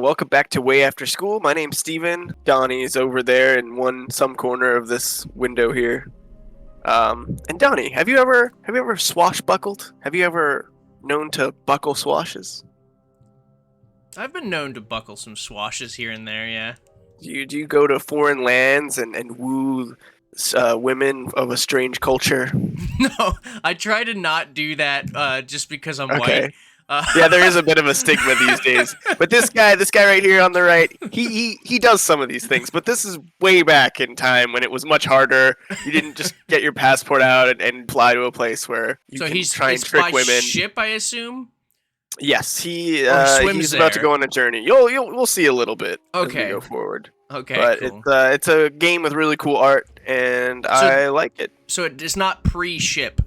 Welcome back to Way After School. My name's Steven. Donnie is over there in some corner of this window here. And Donnie, have you ever swashbuckled? Have you ever known to buckle swashes? I've been known to buckle some swashes here and there, yeah. Do you go to foreign lands and woo women of a strange culture? No, I try to not do that just because I'm white. Okay. Yeah, there is a bit of a stigma these days. But this guy right here on the right, he does some of these things. But this is way back in time when it was much harder. You didn't just get your passport out and fly to a place where you So can he's try and it's trick by women. ship, I assume. Yes, Swims he's about to there. go on a journey. We'll see a little bit as we Okay. go forward. Okay, But cool. it's a game with really cool art, and I like it. So it's not pre-ship.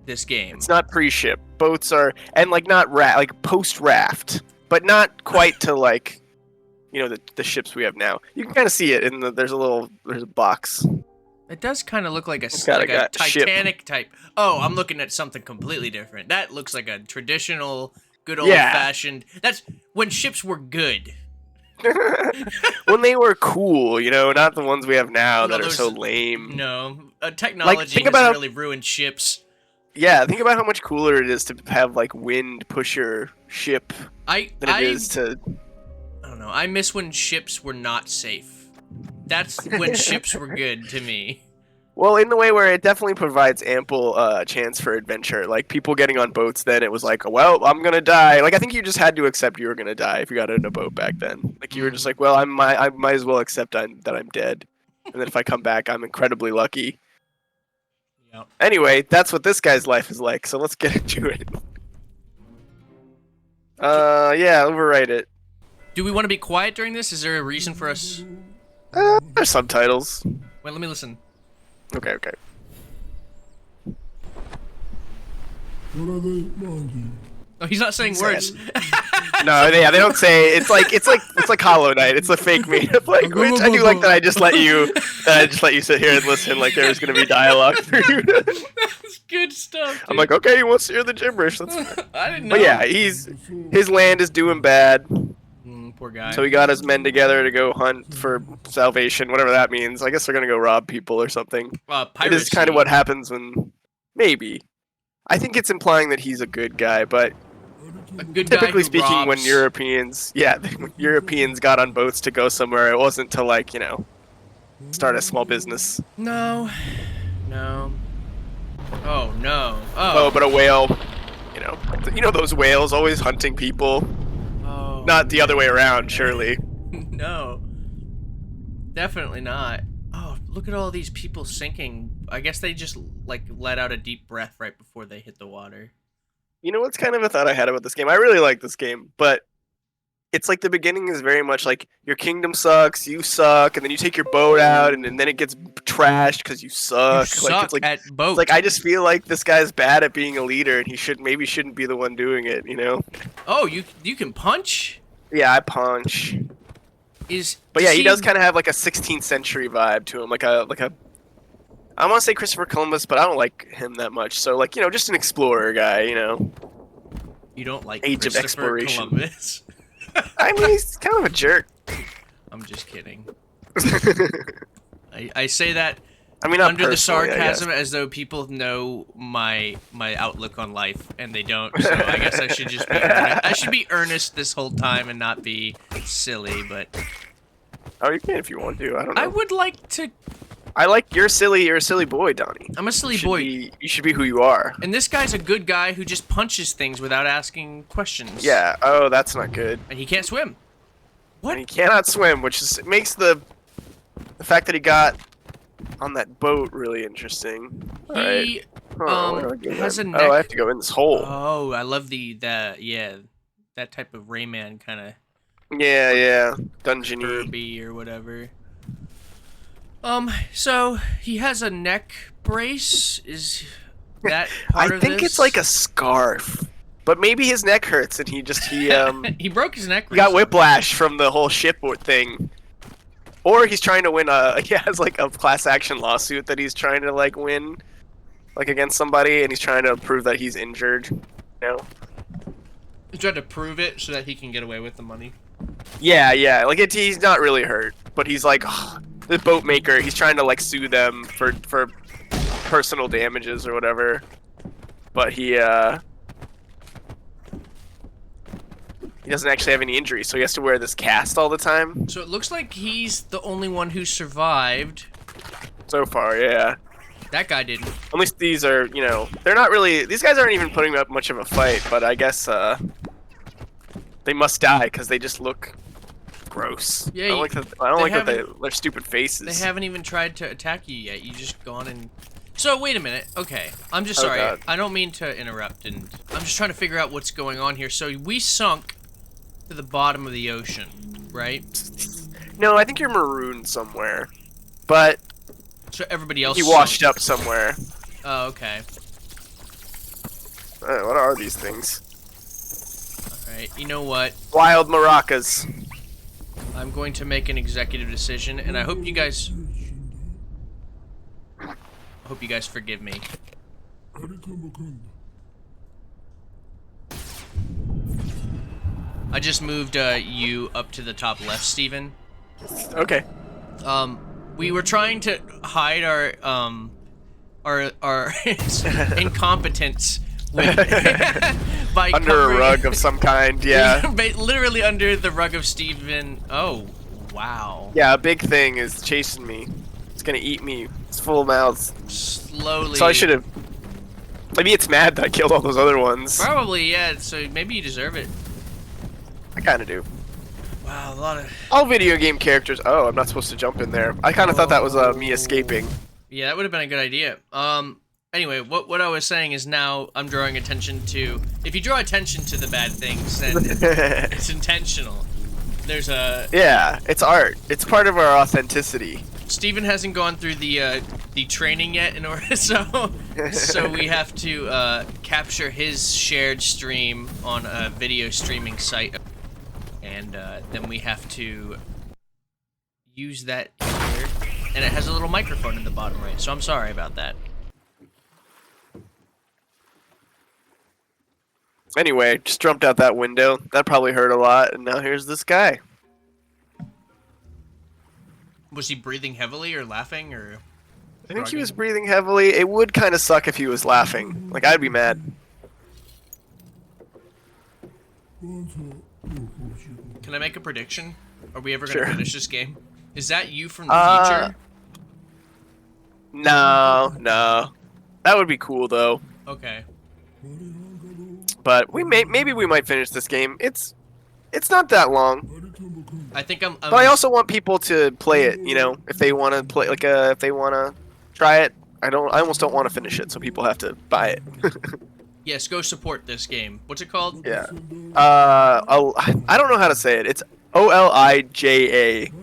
This game. It's not pre-ship. Boats are and not like post-raft, but not quite to the ships we have now. You can kind of see it in there's a box. It does kind of look like a got ship. Titanic type. Oh, I'm looking at something completely different. That looks like a traditional, good Yeah. old-fashioned. That's when ships were good. When they were cool, not the ones we have now No, that are so those- lame. No, technology think has about how- really ruined ships. Yeah, think about how much cooler it is to have wind push your ship than it is to. I don't know. I miss when ships were not safe. That's when ships were good to me. Well, in the way where it definitely provides ample chance for adventure. Like people getting on boats, then it was like, well, I'm gonna die. Like I think you just had to accept you were gonna die if you got in a boat back then. Like you were just like, well, I might as well accept that I'm dead, and then if I come back, I'm incredibly lucky. Yep. Anyway, that's what this guy's life is like. So let's get into it. Yeah, overwrite it. Do we want to be quiet during this? Is there a reason for us? There's subtitles. Wait, let me listen. Okay. Oh, he's not saying words. No, yeah, they don't say. It's like Hollow Knight. It's a fake made up language. I do like that. I just let you sit here and listen like there was gonna be dialogue for you. That's good stuff. Dude. I'm like, okay, he wants to hear the gibberish. That's fine. I didn't know. But yeah, his land is doing bad, Poor guy. so he got his men together to go hunt for salvation, whatever that means. I guess they're gonna go rob people or something. It is kind of what happens when maybe. I think it's implying that he's a good guy, but a good guy typically who speaking, when robs. when Europeans got on boats to go somewhere, it wasn't to start a small business. No. Oh no. Oh, but a whale, those whales always hunting people. Oh. Not the other way around, surely. No. Definitely not. Oh, look at all these people sinking. I guess they just let out a deep breath right before they hit the water. You know what's kind of a thought I had about this game? I really like this game, but it's like the beginning is very much like your kingdom sucks, you suck, and then you take your boat out, and then it gets trashed because you suck. You suck at boat. It's I just feel like this guy's bad at being a leader, and he shouldn't be the one doing it. Oh, you can punch? Yeah, I punch. But yeah, he does kind of have like a 16th century vibe to him, like a. I want to say Christopher Columbus, but I don't like him that much. So just an explorer guy. You don't like Age of Christopher exploration. Columbus? I mean, he's kind of a jerk. I'm just kidding. I say that I mean, not under the personally, I guess. sarcasm as though people know my outlook on life and they don't. So I guess I should just be earnest. I should be earnest this whole time and not be silly. But Oh, you can if you want to. I don't know. I would like to. I like you're silly. You're a silly boy, Donnie. I'm a silly boy. You should be who you are. And this guy's a good guy who just punches things without asking questions. Yeah. Oh, that's not good. And he can't swim. What? And he cannot swim, which makes the fact that he got on that boat really interesting. Alright. He Huh, where do I go has a then? neck. Oh, I have to go in this hole. Oh, I love that type of Rayman kind of Yeah. Dungeony. Kirby or whatever. So he has a neck brace. Is that part I of think this? it's like a scarf. But maybe his neck hurts and he he broke his neck. he got recently. whiplash from the whole ship thing. Or he's trying to win he has like a class action lawsuit that he's trying to win against somebody, and he's trying to prove that he's injured. He tried to prove it so that he can get away with the money. Yeah. Like he's not really hurt, but he's like the boat maker. He's trying to like sue them for personal damages or whatever. But he doesn't actually have any injuries, so he has to wear this cast all the time. So it looks like he's the only one who survived. So far, yeah. That guy didn't. At least these are, you know, they're not really. These guys aren't even putting up much of a fight, but I guess they must die because they just look gross. Yeah, I don't like that their stupid faces. They haven't even tried to attack you yet. You just gone and. So wait a minute. Okay, I'm just Oh, sorry. God. I don't mean to interrupt, and I'm just trying to figure out what's going on here. So we sunk to the bottom of the ocean, right? No, I think you're marooned somewhere, but So everybody else. you washed up somewhere. Oh, okay. What are these things? All right. You know what? Wild maracas. I'm going to make an executive decision, and I hope you guys. I hope you guys forgive me. I just moved you up to the top left, Steven. Okay. We were trying to hide our incompetence with, by Under covering, a rug of some kind, yeah. literally under the rug of Steven. Oh, wow. Yeah, a big thing is chasing me. It's gonna eat me. It's full of mouths. Slowly. So I should have. Maybe it's mad that I killed all those other ones. Probably, yeah. So maybe you deserve it. I kind of do. Wow, a lot of. All video game characters. Oh, I'm not supposed to jump in there. I kind of thought that was me escaping. Yeah, that would have been a good idea. Anyway, what I was saying is now I'm drawing attention to. If you draw attention to the bad things, then it's intentional. There's a. Yeah, it's art. It's part of our authenticity. Steven hasn't gone through the training yet in order, so we have to capture his shared stream on a video streaming site, and then we have to use that here, and it has a little microphone in the bottom right. So I'm sorry about that. Anyway, just jumped out that window. That probably hurt a lot, and now here's this guy. Was he breathing heavily or laughing or? I think he was breathing heavily. It would kind of suck if he was laughing. Like, I'd be mad. Can I make a prediction? Are we ever Sure. gonna finish this game? Is that you from the future? No. That would be cool, though. Okay. But maybe we might finish this game. It's not that long. I think I'm But I also want people to play it, you know, if they want to play, like, if they want to try it. I almost don't want to finish it, so people have to buy it. Yes, go support this game. What's it called? Yeah. I don't know how to say it. It's Olija,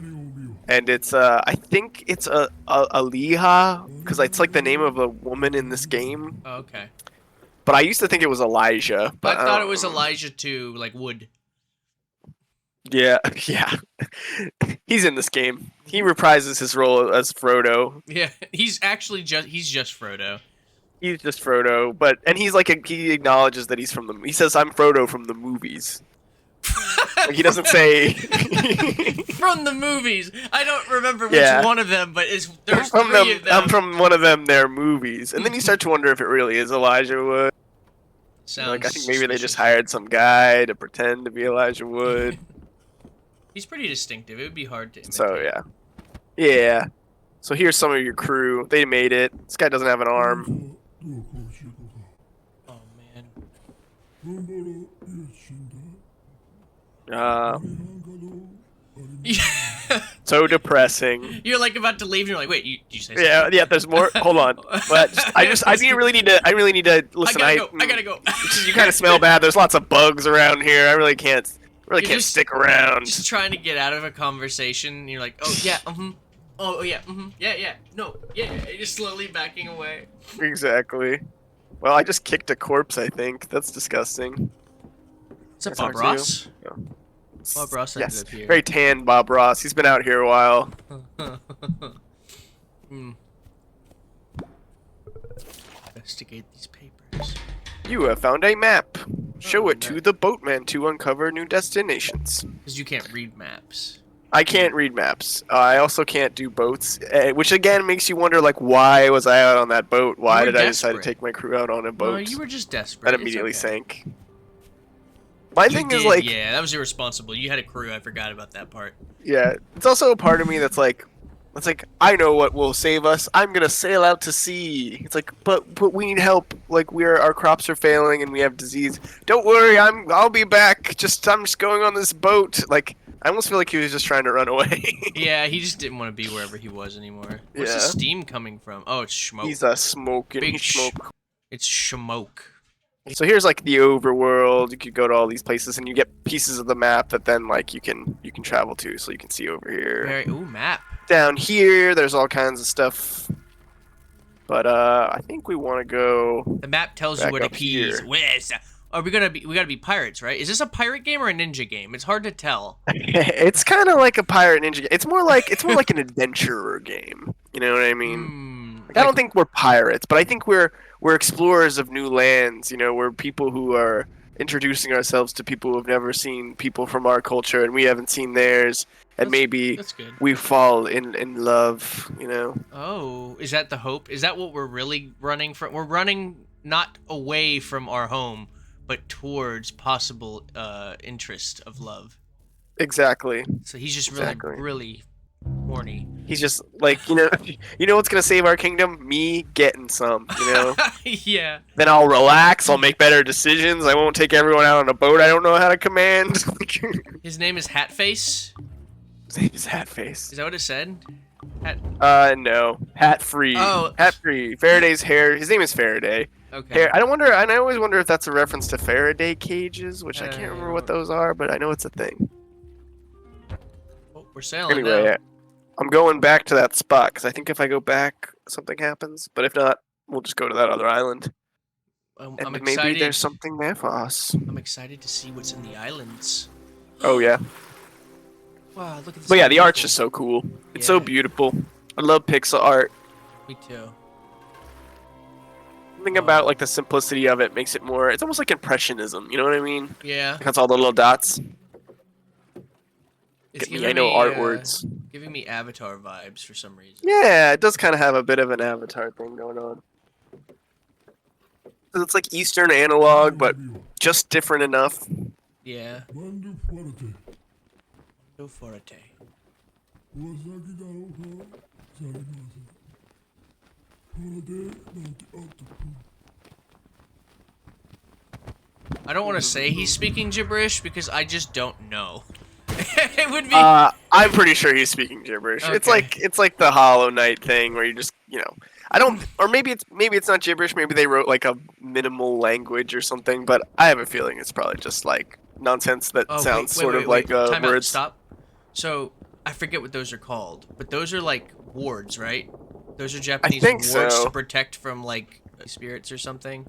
and it's I think it's a Olija, because it's like the name of a woman in this game. Oh, okay. But I used to think it was Elijah. But I thought it was Elijah too, like Wood. Yeah. He's in this game. He reprises his role as Frodo. Yeah, he's just Frodo. He's just Frodo, and he's like he acknowledges that he's from the. He says, "I'm Frodo from the movies." Like, he doesn't say From the movies. I don't remember which Yeah. one of them, but there's from three of them. I'm from one of them. Their movies, and then you start to wonder if it really is Elijah Wood. Sounds Like, I think maybe they just suspicious. hired some guy to pretend to be Elijah Wood. He's pretty distinctive. It would be hard to imitate. So yeah. So here's some of your crew. They made it. This guy doesn't have an arm. Oh man. So depressing. You're like about to leave, and you're like, wait, did you say something? Yeah. There's more. Hold on. But I really need to listen. I gotta go. You kind of smell bad. There's lots of bugs around here. I really can't just- stick around. Just trying to get out of a conversation, and you're like, oh yeah, oh yeah, yeah, no, yeah, you're just slowly backing away. Exactly. Well, I just kicked a corpse. I think that's disgusting. What's up, That's Bob hard Ross? to do. Bob Ross ended Yes. up here. Very tan Bob Ross. He's been out here a while. Investigate these papers. You have found a map. Show Oh, it to the boatman to uncover new destinations. because you can't read maps. I can't read maps. I also can't do boats, which again makes you wonder, like, why was I out on that boat? Why were did I decide to desperate. take my crew out on a No, boat you were just desperate. that It's immediately okay. sank? My You thing did, is, like, yeah, that was irresponsible. You had a crew. I forgot about that part. yeah, it's also a part of me that's like, I know what will save us. I'm gonna sail out to sea. It's like, but we need help. Like, our crops are failing and we have disease. Don't worry, I'll be back. I'm just going on this boat. Like, I almost feel like he was just trying to run away. Yeah, he just didn't want to be wherever he was anymore. What's the Yeah. steam coming from? Oh, it's smoke. He's smoking. Big He's smoke. It's smoke. So here's like the overworld. You could go to all these places and you get pieces of the map that then like you can travel to. So you can see over here. Ooh, map. Down here, there's all kinds of stuff. But I think we want to go. The map tells you Back where the up keys. here. Where's? Are we gonna be? We gotta be pirates, right? Is this a pirate game or a ninja game? It's hard to tell. It's kind of like a pirate ninja game. It's more like an adventurer game. You know what I mean? Hmm. Like, I don't think we're pirates, but I think we're explorers of new lands. You know, we're people who are introducing ourselves to people who have never seen people from our culture, and we haven't seen theirs. And maybe that's good. we fall in love. You know? Oh, is that the hope? Is that what we're really running from? We're running not away from our home, but towards possible interest of love. Exactly. So he's just Exactly. really horny. He's just like, you know what's gonna save our kingdom? Me getting some, you know. Yeah. Then I'll relax. I'll make better decisions. I won't take everyone out on a boat I don't know how to command. His name is Hatface. His name is Hatface. Is that what it said? No. Hat free. Oh. Hat free. Faraday's hair. His name is Faraday. Okay. I always wonder if that's a reference to Faraday cages, which I can't remember what those are, but I know it's a thing. Oh, we're sailing Anyway, now. I'm going back to that spot because I think if I go back, something happens. But if not, we'll just go to that other island. I'm And excited. maybe there's something there for us. I'm excited to see what's in the islands. Oh yeah. Wow, look at this. But yeah, the art's just so cool. It's so Yeah. beautiful. I love pixel art. Me too. Something about like the simplicity of it makes it more. It's almost like impressionism. You know what I mean? Yeah. That's all the little dots. It's Get me, giving I know me, art words. Giving me Avatar vibes for some reason. Yeah, it does kind of have a bit of an Avatar thing going on. 'Cause it's like Eastern analog, but just different enough. Yeah. Go forte. I don't want to say he's speaking gibberish because I just don't know. It would be. I'm pretty sure he's speaking gibberish. Okay. It's like the Hollow Knight thing where you just I don't, or maybe it's not gibberish. Maybe they wrote like a minimal language or something. But I have a feeling it's probably just like nonsense that sounds sort of like Time out, words. stop. So I forget what those are called, but those are like wards, right? Those are Japanese think wards so. to protect from like spirits or something.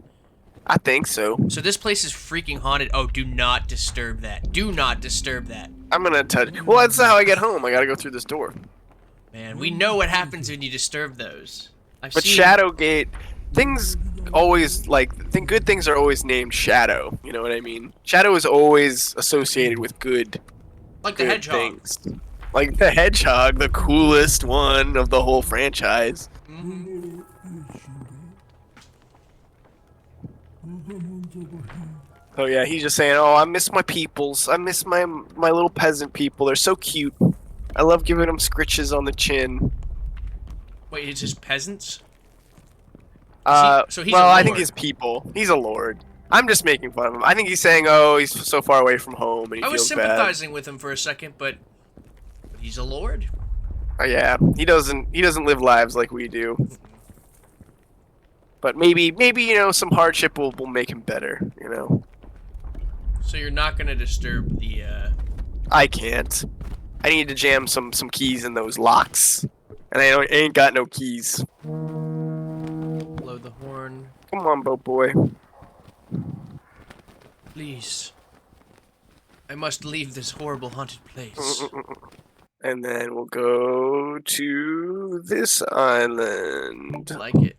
I think so. So this place is freaking haunted. Oh, do not disturb that. Do not disturb that. I'm gonna touch. Well, that's how I get home. I gotta go through this door. Man, we know what happens when you disturb those. But Shadowgate, things always good things are always named Shadow. You know what I mean? Shadow is always associated with good. Like the good hedgehog. things. Like the hedgehog, the coolest one of the whole franchise. Mhm. Oh yeah, he's just saying, "Oh, I miss my peoples. I miss my little peasant people. They're so cute. I love giving them scritches on the chin." Wait, it's just peasants? So he's well, a I think lord. his people. He's a lord. I'm just making fun of him. I think he's saying, "Oh, he's so far away from home, and he I was feels bad." sympathizing with him for a second, but he's a lord. Oh, yeah, he doesn't live lives like we do. But maybe some hardship will make him better. You know. So you're not gonna disturb the. I can't. I need to jam some keys in those locks, and I ain't got no keys. Blow the horn, Come on, boat boy. please. I must leave this horrible haunted place. And then we'll go to this island. Like it.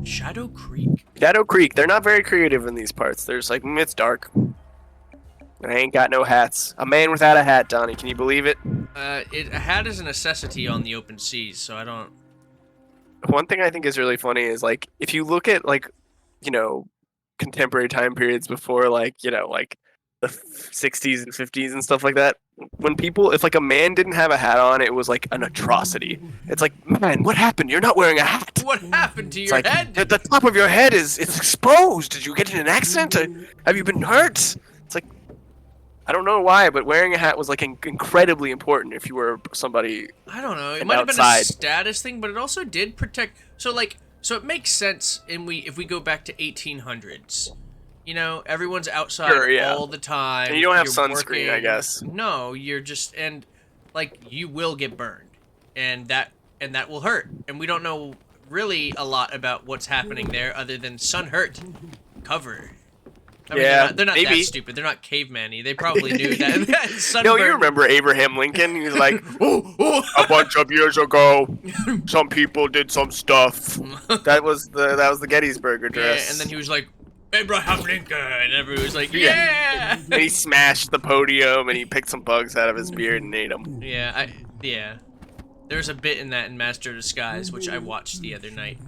Shadow Creek. Shadow Creek. They're not very creative in these parts. They're just like, it's dark. I ain't got no hats. A man without a hat, Donnie. Can you believe it? A hat is a necessity on the open seas, so I don't. One thing I think is really funny is like if you look at like, you know, contemporary time periods before like, you know, like the 60s and 50s and stuff like that. When people, if like a man didn't have a hat on, it was like an atrocity. It's like, man, what happened? You're not wearing a hat. What happened to It's your like, head? the top of your head is exposed. Did you get in an accident? Have you been hurt? It's like, I don't know why, but wearing a hat was like incredibly important if you were somebody. I don't know. It and might have been a outside. status thing, but it also did protect. So like, so it makes sense if we go back to 1800s. You know, everyone's outside Sure, yeah. all the time. And you don't have you're sunscreen, I working. guess. No, you're just and like you will get burned, and that will hurt. And we don't know really a lot about what's happening there other than sun hurt, cover. I mean, Yeah, they're not maybe. that stupid. They're not caveman-y. They probably knew that. No, you remember Abraham Lincoln? He was like, a bunch of years ago, some people did some stuff. That was the Gettysburg Address. Yeah, and then he was like, Abraham Lincoln, and everyone was like, yeah! And he smashed the podium, and he picked some bugs out of his beard and ate them. Yeah, There's a bit in that in Master of Disguise, which I watched the other night.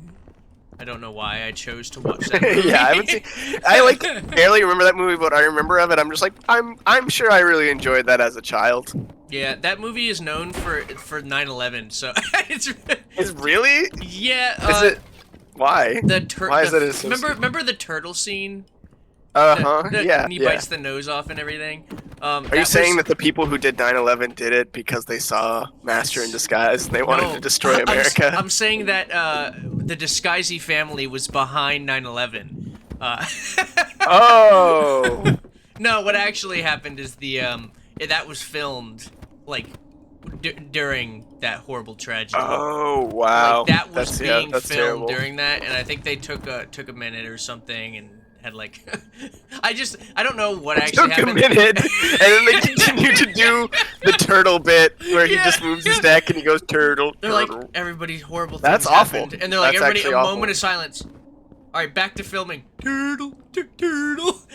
I don't know why I chose to watch that movie. Yeah, I like barely remember that movie, but I remember of it. I'm just like, I'm sure I really enjoyed that as a child. Yeah, that movie is known for 9/11, so it's really? Yeah. Is it? Why? Why is it? Remember the turtle scene? Yeah. And he bites the nose off and everything. Are you saying that the people who did 9/11 did it because they saw Master in Disguise and they wanted to destroy America? I'm saying that the Disguisey family was behind 9/11. Oh. No, what actually happened is that was filmed like during that horrible tragedy. Oh wow. Like, that was being that's filmed terrible. during that, and I think they took a minute or something and had like I don't know what actually happened. Took a minute, and then they continue to do the turtle bit where he just moves his neck and he goes turtle. They're turtle. like, everybody's horrible things That's awful. happened, and they're like, That's everybody, actually a awful. moment of silence. All right, back to filming. Turtle.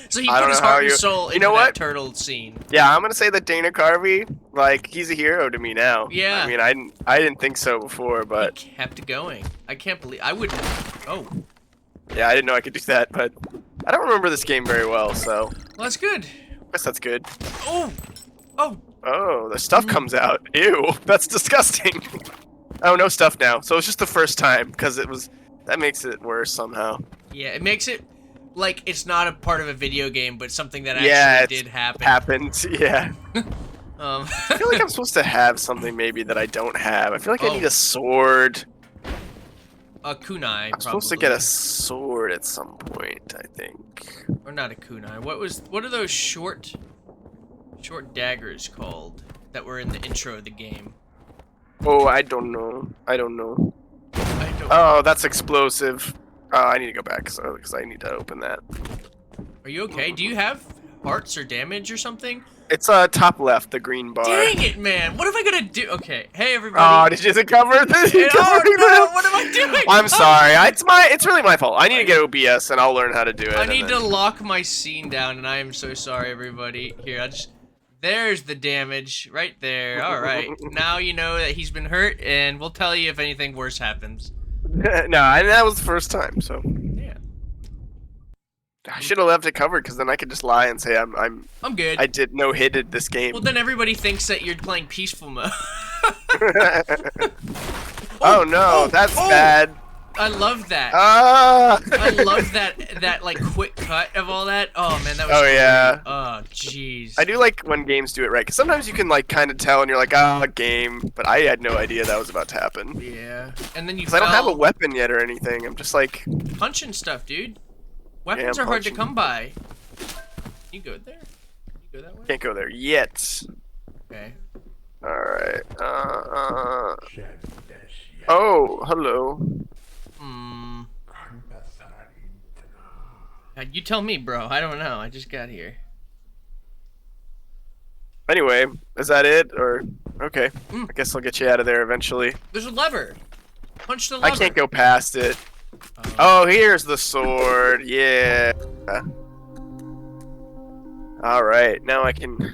So he I put don't his know how heart and you- soul you into know that what? turtle scene. Yeah, I'm gonna say that Dana Carvey, like, he's a hero to me now. Yeah. I mean, I didn't think so before, but He kept going. I can't believe I wouldn't. Oh, yeah, I didn't know I could do that. But I don't remember this game very well, so well, that's good. I guess that's good. Oh. Oh, the stuff comes out. Ew, that's disgusting. Oh, no stuff now. So it's just the first time because that makes it worse somehow. Yeah, it makes it like it's not a part of a video game, but something that Yeah, actually it's did happen. Happened, yeah. I I feel like I'm supposed to have something maybe that I don't have. I feel like I Oh. need a sword. a kunai. I'm supposed to get a sword at some point, I think. or not a kunai. What are those short daggers called that were in the intro of the game? Oh, I don't know. I don't know. I don't. Oh, that's explosive. Oh, I need to go back because I need to open that. Are you okay? Do you have hearts or damage or something? It's top left, the green bar. Dang it, man! What am I gonna do? Okay, hey Oh, everybody. did you cover this? No, what am I doing? I'm sorry. It's really my fault. I need to get OBS and I'll learn how to do it. I and need then- to lock my scene down, and I am so sorry, everybody. Here, there's the damage right there. All right, now you know that he's been hurt, and we'll tell you if anything worse happens. No, and that was the first time, so Yeah, I should have left it covered because then I could just lie and say I'm good. I did no-hitted this game. Well, then everybody thinks that you're playing peaceful mode. Oh no, that's bad. I love that. Ah! I love that like quick cut of all that. Oh man, that was. Oh, great. yeah. Oh jeez. I do like when games do it right, because sometimes you can like kind of tell and you're like, game, but I had no idea that was about to happen. Yeah, and then you. Because I don't have a weapon yet or anything. I'm just like, punching stuff, dude. Weapons I'm are hard to punching. come by. You go there? You go that way? can't go there yet. Okay. All right. Oh, hello. Hmm. You tell me, bro. I don't know. I just got here. Anyway, is that it or okay? Mm. I guess I'll get you out of there eventually. There's a lever. Punch the lever. I can't go past it. Oh. Oh, here's the sword. Yeah. All right, now I can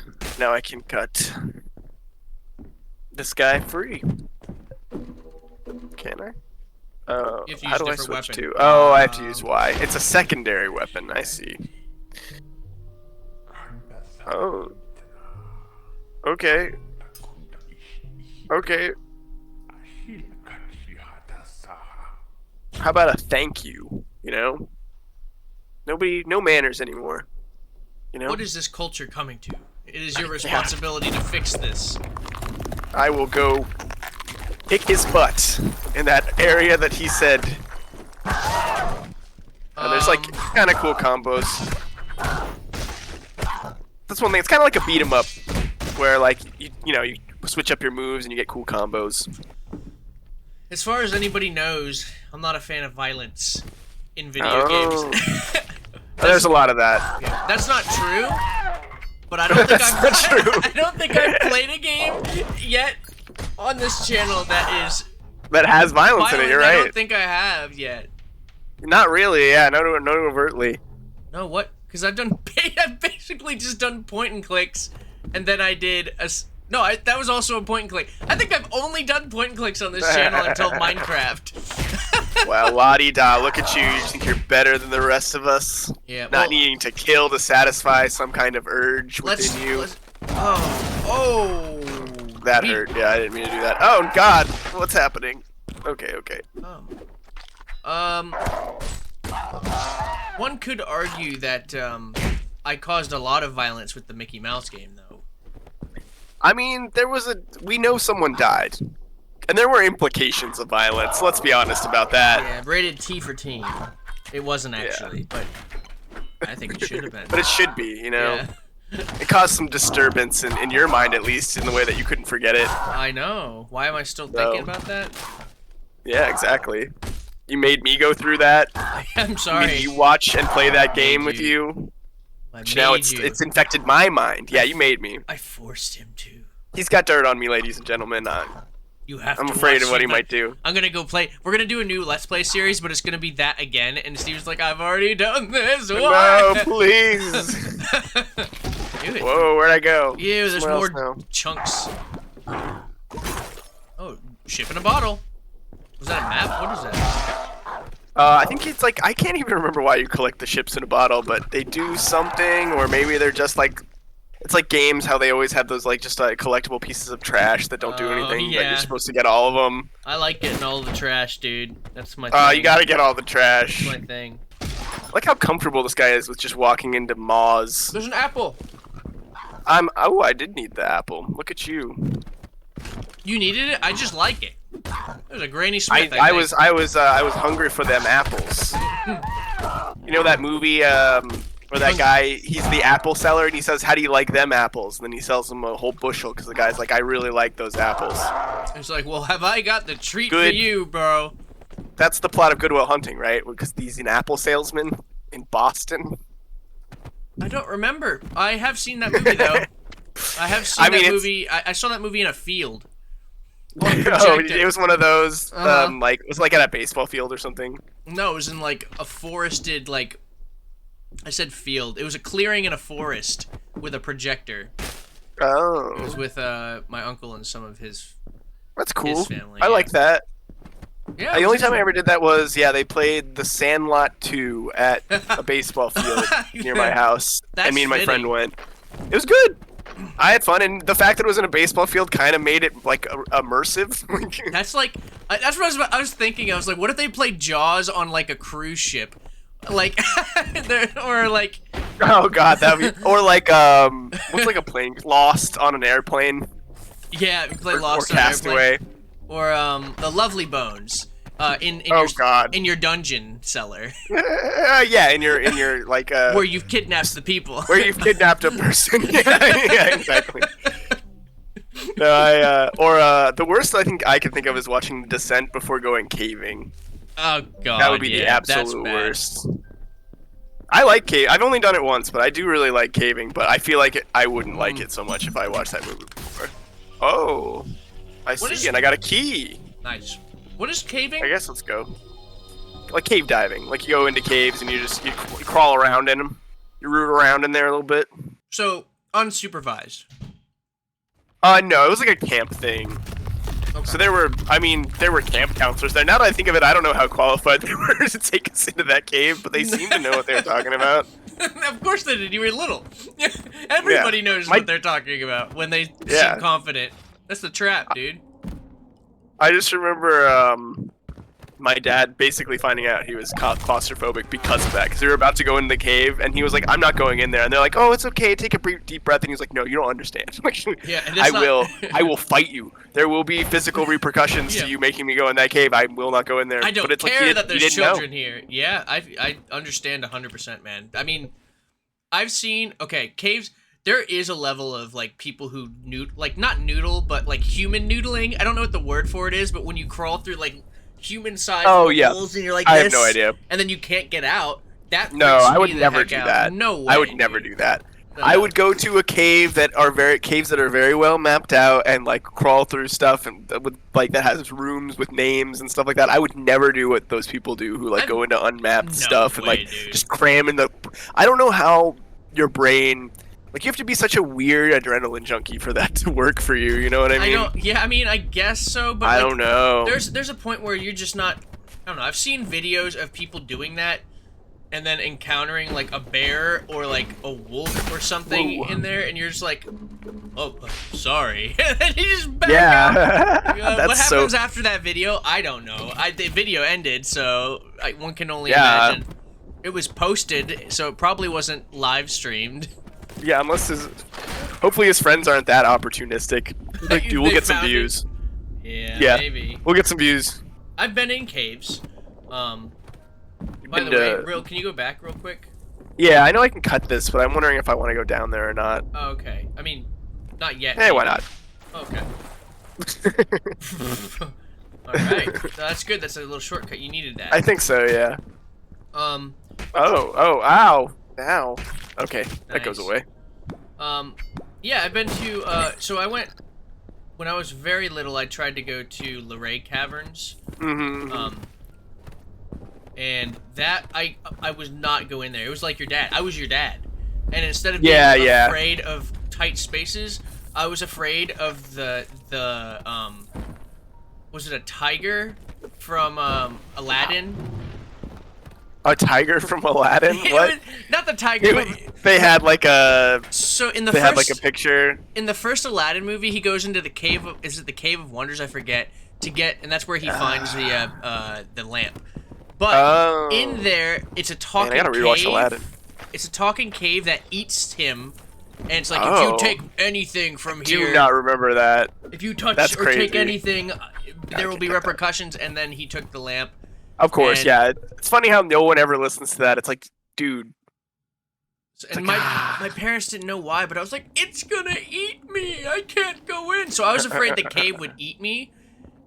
cut this guy free. Can I? You have to How use do I different switch weapon. to? Oh, I have to use Y. It's a secondary weapon. I see. Oh. Okay. Okay. How about a thank you? You know? No manners anymore. You know? What is this culture coming to? It is your responsibility to fix this. I will go kick his butt in that area that he said. And there's like kind of cool combos. That's one thing. It's kind of like a beat 'em up, where like you know you switch up your moves and you get cool combos. As far as anybody knows, I'm not a fan of violence in video games. There's a lot of that. Yeah, that's not true. But I don't think I don't think I've played a game yet on this channel that has violence in it. You're I right. don't think I have yet. Not really. Yeah. No overtly. No, what? Because I've basically just done point and clicks, and then I did that was also a point and click. I think I've only done point and clicks on this channel until Minecraft. Well, la-di-da, look at you. You think you're better than the rest of us? Yeah. Not needing to kill to satisfy some kind of urge within you. Oh. That hurt. Yeah, I didn't mean to do that. Oh, God. What's happening? Okay. One could argue that I caused a lot of violence with the Mickey Mouse game, though. I mean, we know someone died. And there were implications of violence, let's be honest about that. Yeah, rated T for teen. It wasn't actually, but I think it should have been. But it should be, you know? Yeah. It caused some disturbance in your mind, at least, in the way that you couldn't forget it. I know. Why am I still thinking about that? Yeah, exactly. You made me go through that. I'm sorry. You made me watch and play that game with you. Now it's infected my mind. Yeah, you made me. I forced him to. He's got dirt on me, ladies and gentlemen. I'm afraid of what he might do. I'm gonna go play. We're gonna do a new Let's Play series, but it's gonna be that again. And Steve's like, I've already done this. Why? No, please. Do it. Whoa, where'd I go? Ew, there's more chunks. Oh, ship in a bottle. Was that a map? What is that? I think it's like, I can't even remember why you collect the ships in a bottle, but they do something, or maybe they're just like, it's like games, how they always have those like just collectible pieces of trash that don't do anything, but you're supposed to get all of them. I like getting all the trash, dude. That's my thing. You gotta get all the trash. That's my thing. I like how comfortable this guy is with just walking into maws. There's an apple. Oh, I did need the apple. Look at you. You needed it? I just like it. There's a Granny Smith. I was hungry for them apples. You know that movie where that guy, he's the apple seller and he says, "How do you like them apples?" And then he sells them a whole bushel because the guy's like, "I really like those apples." It's like, well, have I got the treat for you, bro? That's the plot of Good Will Hunting, right? Because he's an apple salesman in Boston. I don't remember. I have seen that movie though. I have seen that movie. I saw that movie in a field. Oh, it was one of those, like, it was like at a baseball field or something. No, it was in like a forested, like, I said field. It was a clearing in a forest with a projector. Oh. It was with my uncle and some of his. That's cool. His family. I like that. Yeah. The only time I ever did that was, they played The Sandlot 2 at a baseball field near my house, and me and my friend went. It was good. I had fun, and the fact that it was in a baseball field kind of made it like immersive. That's like, that's what I was thinking. I was like, what if they played Jaws on like a cruise ship, like, or like. Oh God, that'd be, or like what's like a plane Lost on an airplane. Yeah, play Lost or on an Castaway. Airplane. Or the Lovely Bones. In your dungeon cellar. Yeah, in your like where you've kidnapped the people. Where you've kidnapped a person. Yeah, exactly. No, the worst I think I can think of is watching Descent before going caving. Oh God, that would be the absolute worst. I like cave. I've only done it once, but I do really like caving. But I feel like I wouldn't like it so much if I watched that movie before. Oh, I see, and I got a key. Nice. What is caving? I guess let's go. like cave diving. Like you go into caves and you crawl around in them. You root around in there a little bit. So unsupervised. No, it was like a camp thing. Okay. So there were camp counselors there. Now that I think of it, I don't know how qualified they were to take us into that cave, but they seemed to know what they were talking about. Of course they did. You were little. Everybody knows what they're talking about when they seem confident. That's the trap, dude. I just remember my dad basically finding out he was claustrophobic because of that. Because we were about to go into the cave, and he was like, "I'm not going in there." And they're like, "Oh, it's okay. Take a deep breath." And he's like, "No, you don't understand. Yeah, I will fight you. There will be physical repercussions to you making me go in that cave. I will not go in there." I don't but it's care like, that there's children here. Yeah, I understand 100%, man. I mean, I've seen caves. There is a level of like people who not noodle, but like human noodling. I don't know what the word for it is, but when you crawl through like human-sized holes and you're like this, I have no idea. And then you can't get out. I would never do that. No way. I would never do that. I would go to a cave that are very well mapped out and like crawl through stuff and with like that has rooms with names and stuff like that. I would never do what those people do who like go into unmapped stuff and like just cram in the. I don't know how your brain. Like, you have to be such a weird adrenaline junkie for that to work for you, you know what I mean? I guess so, but I don't know. There's a point where you're just not, I don't know, I've seen videos of people doing that and then encountering, like, a bear or, like, a wolf or something in there, and you're just like, oh, sorry. And then you just back out. What happens after that video? I don't know. The video ended, so one can only imagine. It was posted, so it probably wasn't live streamed. Yeah, hopefully his friends aren't that opportunistic. Like, dude, we'll get some views. Yeah, maybe. We'll get some views. I've been in caves. By the way, can you go back real quick? Yeah, I know I can cut this, but I'm wondering if I want to go down there or not. Oh, okay. I mean, not yet. Hey, why not? Okay. Alright, so that's good. That's a little shortcut. You needed that. I think so, yeah. Oh, ow. Ow. Okay, that goes away. Yeah, I've been to, so I went, when I was very little, I tried to go to Luray Caverns. Mm-hmm. And that, I was not going there. It was like your dad. I was your dad. And instead of being afraid of tight spaces, I was afraid of was it a tiger from, Aladdin? A tiger from Aladdin? What? Not the tiger. They had like a. So in the they had like a picture. In the first Aladdin movie, he goes into the cave. Is it the Cave of Wonders? I forget. And that's where he finds the lamp. But in there, it's a talking cave. I gotta rewatch Aladdin. It's a talking cave that eats him, and it's like if you take anything from here. I do not remember that. If you touch or take anything, there will be repercussions. And then he took the lamp. Of course, yeah. It's funny how no one ever listens to that. It's like, dude. And my parents didn't know why, but I was like, it's gonna eat me. I can't go in. So I was afraid the cave would eat me.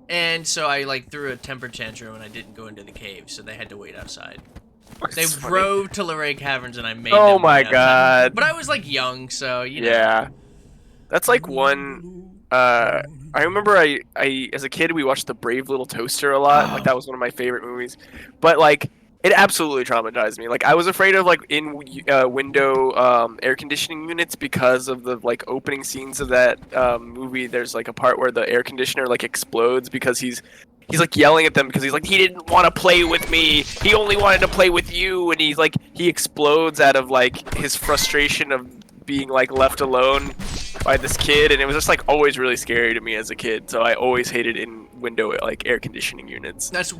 And so I like threw a temper tantrum and I didn't go into the cave, so they had to wait outside. They drove to Luray Caverns and I made them. Oh my god. But I was like young, so you know. Yeah. That's like one I remember I as a kid we watched The Brave Little Toaster a lot. Like that was one of my favorite movies. But like it absolutely traumatized me. Like I was afraid of like in window air conditioning units because of the like opening scenes of that movie. There's like a part where the air conditioner like explodes because he's like yelling at them because he's like, he didn't want to play with me. He only wanted to play with you. And he's like, he explodes out of like his frustration of being like left alone by this kid. And it was just like always really scary to me as a kid. So I always hated in window like air conditioning units. That's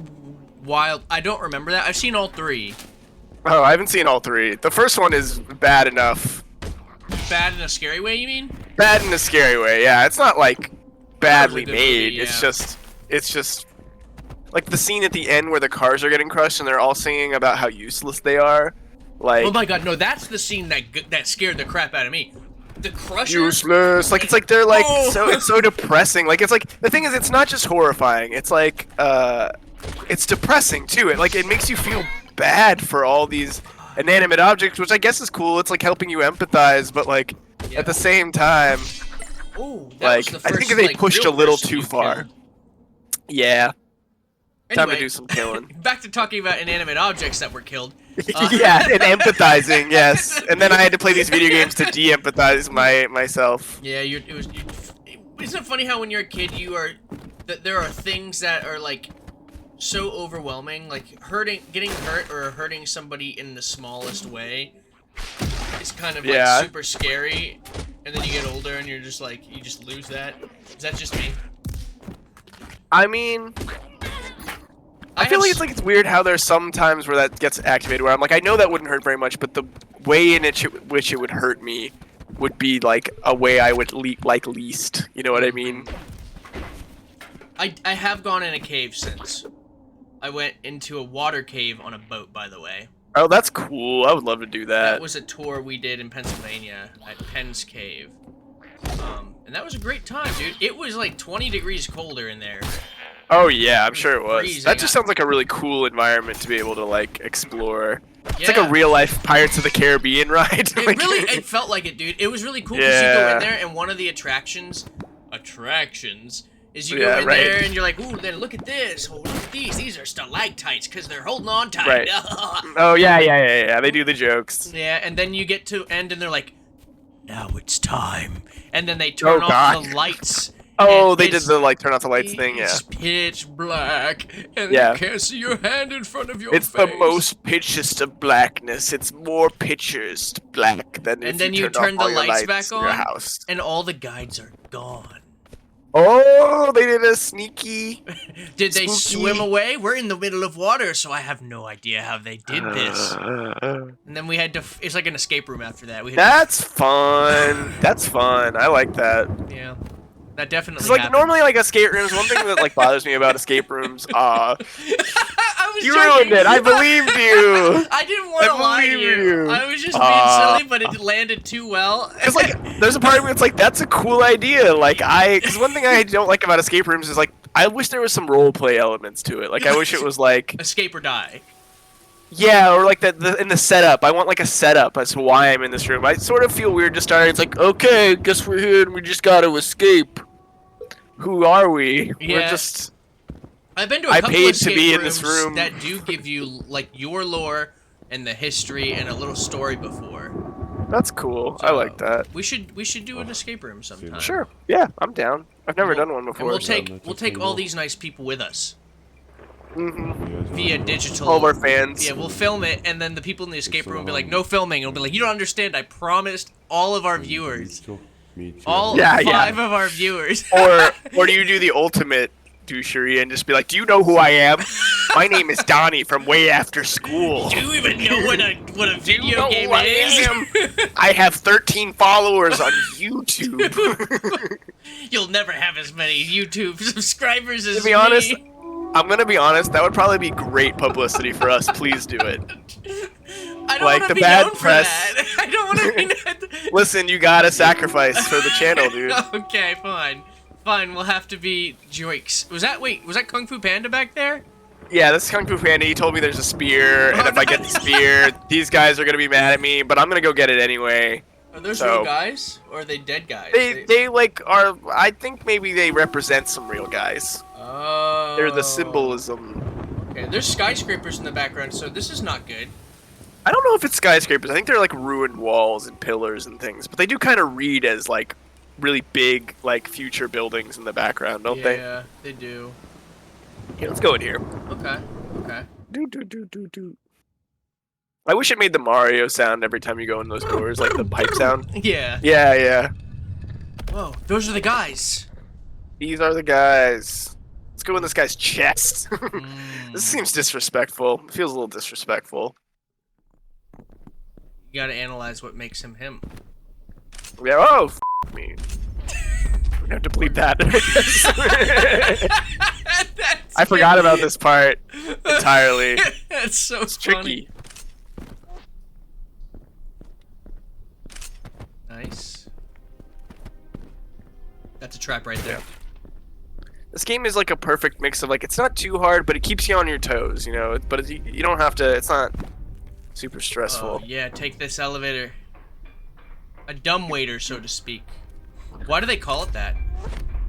wild. I don't remember that. I've seen all three. Oh, I haven't seen all three. The first one is bad enough. Bad in a scary way, you mean? Bad in a scary way, yeah. It's not like badly made. Movie, yeah. It's just like the scene at the end where the cars are getting crushed and they're all singing about how useless they are. Like, oh my god, no, that's the scene that scared the crap out of me. The Crusher. Useless. Like it's like they're like it's so depressing. Like it's like the thing is it's not just horrifying. It's like it's depressing too. It makes you feel bad for all these inanimate objects, which I guess is cool. It's like helping you empathize, but like at the same time, ooh, like I think they pushed a little too far. Yeah. Time to Anyway, do some killing. back to talking about inanimate objects that were killed. Yeah, and empathizing, yes. And then I had to play these video games to de-empathize myself. Yeah, isn't it funny how when you're a kid that there are things that are like so overwhelming, like getting hurt or hurting somebody in the smallest way is kind of like super scary, and then you get older and you're just like, you just lose that. Is that just me? I mean, I feel like it's weird how there's some times where that gets activated where I'm like, I know that wouldn't hurt very much, but the way in which it would hurt me would be like a way I would like least. You know what I mean? I have gone in a cave since. I went into a water cave on a boat, by the way. Oh, that's cool. I would love to do that. That was a tour we did in Pennsylvania at Penn's Cave. And that was a great time, dude. It was like 20 degrees colder in there. Oh yeah, I'm sure it was. Freezing. That just sounds like a really cool environment to be able to like explore. It's like a real life Pirates of the Caribbean ride. It felt like it, dude. It was really cool because you go in there and one of the attractions is you go in there and you're like, ooh, then look at this. Oh, look at these. These are stalactites because they're holding on tight. Right. Oh yeah. They do the jokes. Yeah, and then you get to end and they're like, now it's time. And then they turn off the lights. Oh, they did the like turn off the lights thing, yeah. It's pitch black, and you can't see your hand in front of your face. It's the most pitchiest of blackness. It's more pitchiest black than and if then you turn the lights back on, your house. And all the guides are gone. Oh, they did a sneaky. Did they swim away? We're in the middle of water, so I have no idea how they did this. And then we had to. It's like an escape room after that. That's fun. That's fun. I like that. Yeah. That definitely It's like happened. normally like escape rooms, one thing that like bothers me about escape rooms, you joking. ruined it. I believed you. I didn't want to lie to you. I was just being silly, but it landed too well. It's like there's a part of me that's like that's a cool idea. Like because one thing I don't like about escape rooms is like I wish there was some role play elements to it. Like I wish it was like escape or die. Yeah, or like in the setup. I want like a setup as to why I'm in this room. I sort of feel weird just starting. It's like, okay, guess we're here and we just got to escape. Who are we? Yeah. We're just. I've been to a couple of escape rooms in this room that do give you like your lore and the history and a little story before. That's cool. So, I like that. We should do an escape room sometime. Sure. Yeah, I'm down. I've never done one before. And we'll take all these nice people with us. Via digital. All of our fans. Yeah, we'll film it, and then the people in the escape room will be like, no filming. It'll be like, you don't understand. I promised all of our viewers. All 5 of our viewers. or do you do the ultimate douchery and just be like, do you know who I am? My name is Donnie from way after school. Do you even know what a video game is? I have 13 followers on YouTube. You'll never have as many YouTube subscribers as me. To be honest, I'm gonna be honest, that would probably be great publicity for us. Please do it. I don't want to be known for that. I don't want to be known. Listen, you gotta sacrifice for the channel, dude. Okay, fine. Fine, we'll have to be Joikes. Was that Kung Fu Panda back there? Yeah, this is Kung Fu Panda. He told me there's a spear, and if I get the spear, these guys are gonna be mad at me, but I'm gonna go get it anyway. Are those real guys, or are they dead guys? They like are, I think maybe they represent some real guys. Oh. They're the symbolism. Okay, there's skyscrapers in the background, so this is not good. I don't know if it's skyscrapers. I think they're like ruined walls and pillars and things, but they do kind of read as like really big, like future buildings in the background, don't they? Yeah, they do. Yeah, let's go in here. Okay. Okay. Do. I wish it made the Mario sound every time you go in those doors, like the pipe sound. Yeah. Yeah. Whoa, those are the guys. These are the guys. Let's go in this guy's chest. This seems disrespectful. It feels a little disrespectful. You gotta analyze what makes him him. Yeah. Oh, me. We have to bleep that. I forgot about this part entirely. That's so it's funny. Tricky. Nice. That's a trap right there. Yeah. This game is like a perfect mix of like it's not too hard, but it keeps you on your toes, you know. But you don't have to. It's not super stressful. Oh, yeah, take this elevator. A dumbwaiter, so to speak. Why do they call it that?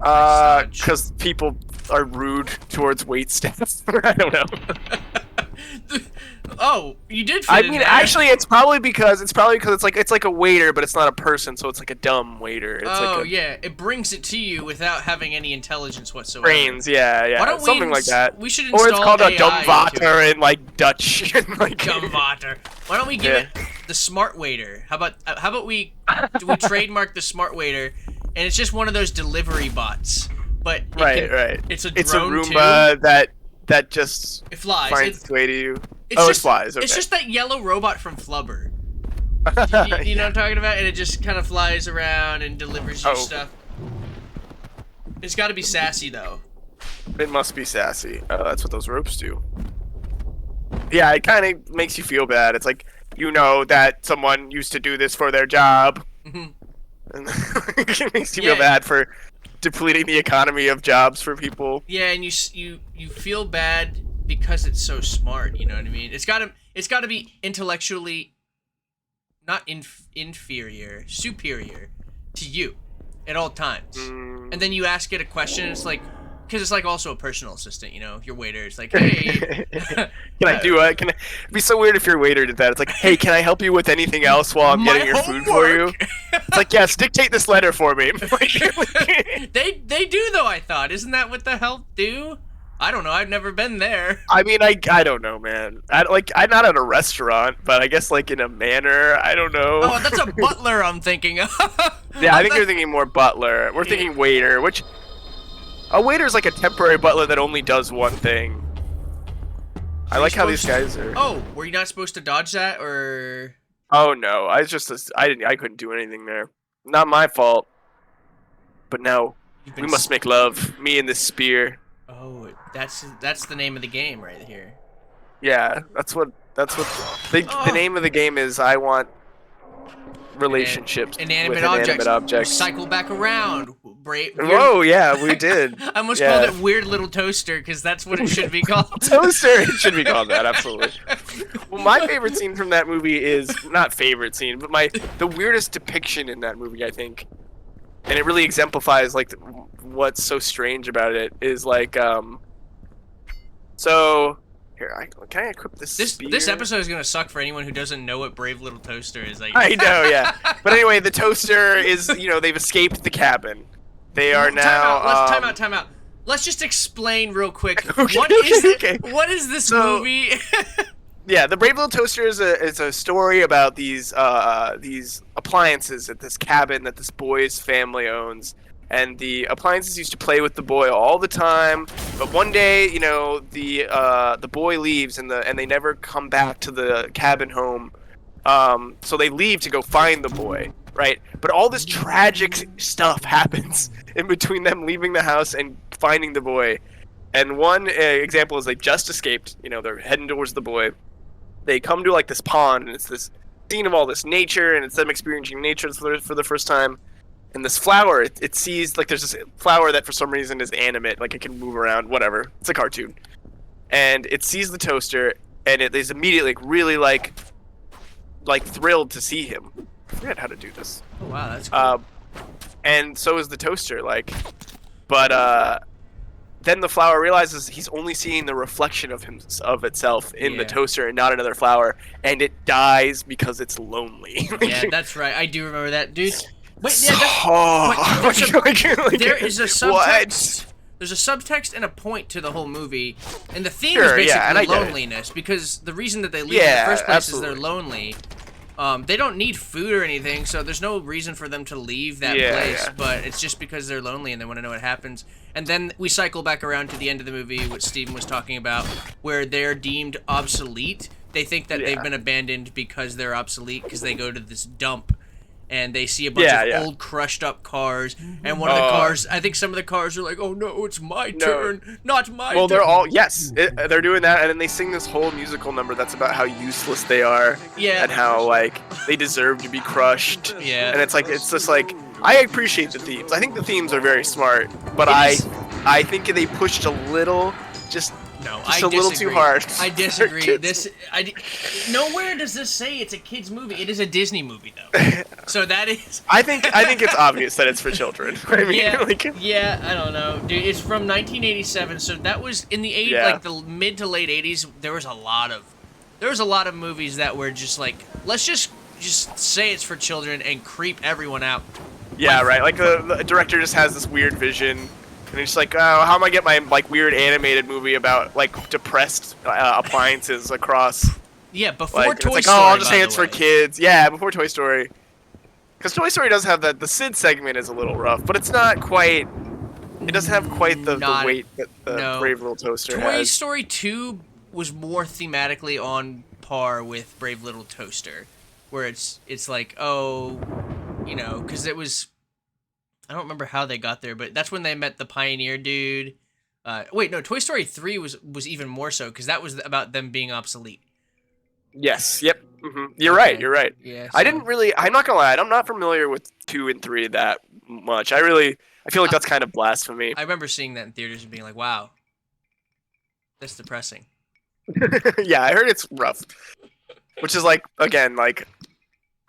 Massage. Because people are rude towards wait staff. I don't know. Oh, you did fit I in mean, there. actually, it's probably because it's like a waiter, but it's not a person, so it's like a dumb waiter. It's Oh, like a yeah, it brings it to you without having any intelligence whatsoever. brains, yeah, Why don't something like that. We should install Or it's called a AI into dumbwater in like Dutch. like, Dumbwater. Why don't we give it the smart waiter? How about we trademark the smart waiter, and it's just one of those delivery bots, but right. It's a Roomba too. that just It flies. finds its way to you. It flies. Okay. It's just that yellow robot from Flubber. You know what I'm talking about? And it just kind of flies around and delivers you stuff. It's got to be sassy though. It must be sassy. Oh, that's what those ropes do. Yeah, it kind of makes you feel bad. It's like, you know that someone used to do this for their job. Mm-hmm. And it makes you feel bad for depleting the economy of jobs for people. Yeah, and you feel bad because it's so smart, you know what I mean? It's got to be intellectually not inferior, superior to you at all times. And then you ask it a question, it's like, because it's like also a personal assistant, you know, your waiter. It's like, hey, can I do it? It'd be so weird if your waiter did that. It's like, hey, can I help you with anything else while I'm getting your food for you? It's like, yes, dictate this letter for me. they do though. I thought, isn't that what the help do? I don't know. I've never been there. I mean, I don't know, man. I'm not at a restaurant, but I guess like in a manor. I don't know. Oh, that's a butler I'm thinking of. Yeah, I think you're thinking more butler. We're thinking waiter, which a waiter's like a temporary butler that only does one thing. I like how these guys are. Oh, were you not supposed to dodge that, or? Oh no, I couldn't do anything there. Not my fault. But now we must make love. Me and this spear. Oh, that's the name of the game right here. Yeah, that's what the name of the game is. I want relationships inanimate with inanimate objects. Cycle back around. Whoa, yeah, we did. I almost called it Weird Little Toaster because that's what it should be called. Toaster, it should be called that, absolutely. Well, my favorite scene from that movie is not favorite scene, but the weirdest depiction in that movie, I think, and it really exemplifies like what's so strange about it is like so. Here, can I equip this spear? This episode is gonna suck for anyone who doesn't know what Brave Little Toaster is. Like, I know, yeah. But anyway, the toaster is, they've escaped the cabin. They are now. Time out. Let's just explain real quick. Okay, What is this movie? Yeah, the Brave Little Toaster is a story about these appliances at this cabin that this boy's family owns. And the appliances used to play with the boy all the time, but one day, the boy leaves, and they never come back to the cabin home. So they leave to go find the boy, right? But all this tragic stuff happens in between them leaving the house and finding the boy. And one example is they just escaped. They're heading towards the boy. They come to like this pond, and it's this scene of all this nature, and it's them experiencing nature for the first time. And this flower, it sees, like, there's this flower that for some reason is animate, like it can move around, whatever. It's a cartoon. And it sees the toaster, and it is immediately, really, like thrilled to see him. I forget how to do this. Oh, wow, that's cool. And so is the toaster, but then the flower realizes he's only seeing the reflection of itself in the toaster and not another flower, and it dies because it's lonely. Yeah, that's right. I do remember that, dude. Wait, there is a subtext. There's a subtext and a point to the whole movie, and the theme is basically loneliness. Because the reason that they leave in the first place is they're lonely. They don't need food or anything, so there's no reason for them to leave that place. But it's just because they're lonely and they want to know what happens. And then we cycle back around to the end of the movie, which Steven was talking about, where they're deemed obsolete. They think that they've been abandoned because they're obsolete because they go to this dump. And they see a bunch of old, crushed-up cars, and one of the cars, I think some of the cars are like, "Oh no, it's my turn, not my turn." Well, they're all they're doing that, and then they sing this whole musical number that's about how useless they are, and how they deserve to be crushed. Yeah, and it's just like I appreciate the themes. I think the themes are very smart, but I think they pushed a little, just No, Just I a little disagree. too hard. I for disagree. kids. Nowhere does this say it's a kids movie. It is a Disney movie though. So that is. I think it's obvious that it's for children. I mean, Yeah, like, yeah, I don't know, dude. It's from 1987, so that was in the Yeah. like the mid to late 80s. There was a lot of movies that were just like, let's just say it's for children and creep everyone out. yeah, right. Like the director just has this weird vision. And he's like, oh, how am I get my like weird animated movie about like depressed appliances across? Yeah, before Like, Toy it's Story. like, oh, I'll just by say the it's for way. kids. Yeah, before Toy Story. Because Toy Story does have the Sid segment is a little rough, but it's not quite. It doesn't have quite the Not- weight that the no. Brave Little Toaster Toy has. Story 2 was more thematically on par with Brave Little Toaster, where it's like, oh, you know, because it was. I don't remember how they got there, but that's when they met the Pioneer dude. Wait, no, Toy Story 3 was even more so, because that was about them being obsolete. Yes. Yep. You're right. Okay. You're right. Yeah. I so- didn't really. I'm not gonna lie. I'm not familiar with 2 and 3 that much. I feel like that's kind of blasphemy. I remember seeing that in theaters and being like, wow, that's depressing. Yeah, I heard it's rough. Which is like, again, like,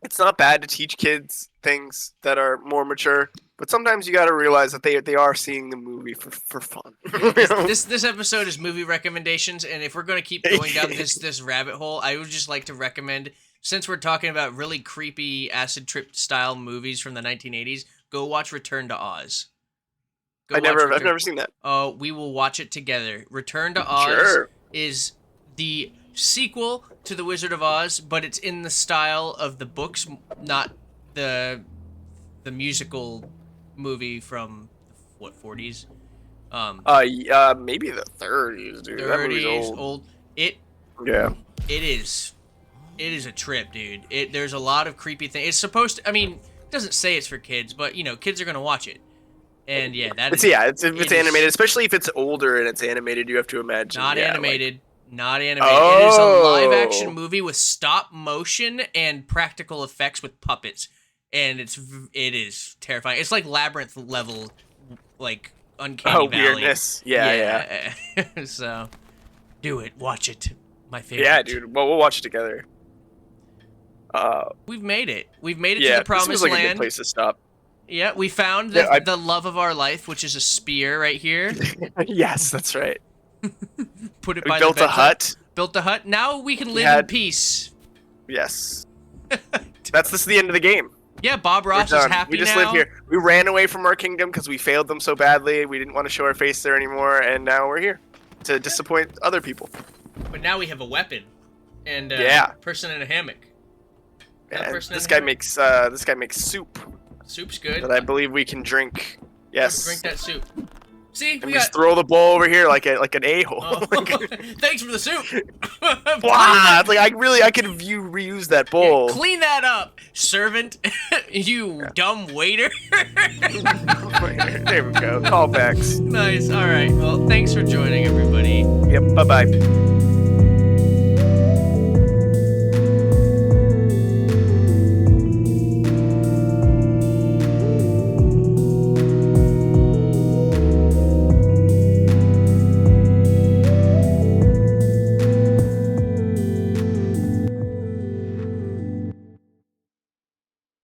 it's not bad to teach kids things that are more mature, but sometimes you got to realize that they are seeing the movie for fun. This episode is movie recommendations, and if we're going to keep going down this rabbit hole, I would just like to recommend, since we're talking about really creepy acid trip style movies from the 1980s, go watch Return to Oz. Go I've never seen that. Oh, we will watch it together. Return to Oz Sure. is the sequel to The Wizard of Oz, but it's in the style of the books, not the musical movie from what 40s. Maybe the 30s, dude. That movie's 30s old. It Yeah. is a trip, dude. There's a lot of creepy things. It's supposed to, I mean, it doesn't say it's for kids, but you know, kids are gonna watch it. And yeah, that is It's it is animated, especially if it's older and it's animated. You have to imagine. not yeah, animated. Not animated. It is a live action Oh. movie with stop motion and practical effects with puppets, and it is terrifying. It's like Labyrinth level, like uncanny valley. Weirdness. Yeah. So, do it. Watch it. My favorite. Yeah, dude. Well, we'll watch it together. We've made it. We've made it Yeah, to the promised this was like a good land. place to stop. Yeah, we found Yeah, the love of our life, which is a spear right here. Yes, that's right. Put it We by built the a bedside. hut. Built a hut. Now we can live in had- peace. Yes. This is the end of the game. Yeah, Bob We're Ross is done. happy We just now. live here. We ran away from our kingdom because we failed them so badly. We didn't want to show our face there anymore, and now we're here to disappoint other people. But now we have a weapon, and Yeah. person in a hammock. Got a And person in this a guy hammock? makes soup Soup's good. that I believe we can drink. Yes. Drink that soup. See, And we we got. just throw the bowl over here like an a-hole. Oh. Thanks for the soup. Wow, it's like I could reuse that bowl. Clean that up, servant. You dumb waiter. There we go. Callbacks. Nice. All right. Well, thanks for joining, everybody. Yep. Bye bye.